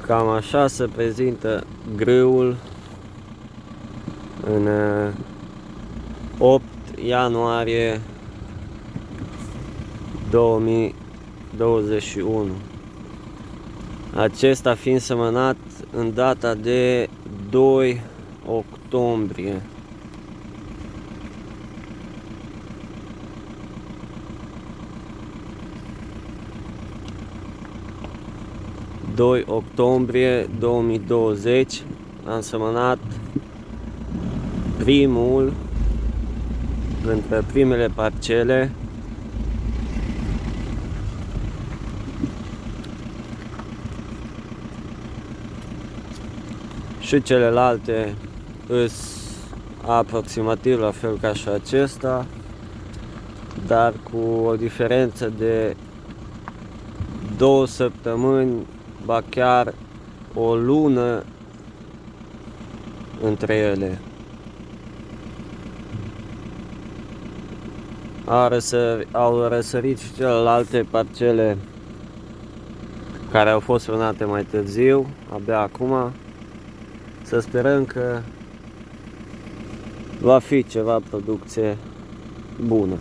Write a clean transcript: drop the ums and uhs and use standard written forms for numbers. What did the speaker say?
Cam așa se prezintă grâul în 8 ianuarie 2021. Acesta fiind semănat în data de 2 octombrie. Octombrie 2020 am semănat primul dintre primele parcele și celelalte îs aproximativ la fel ca și acesta, dar cu o diferență de 2 săptămâni, ba chiar o lună între ele. Au răsărit și celelalte parcele care au fost semănate mai târziu, abia acum. Să sperăm că va fi ceva producție bună.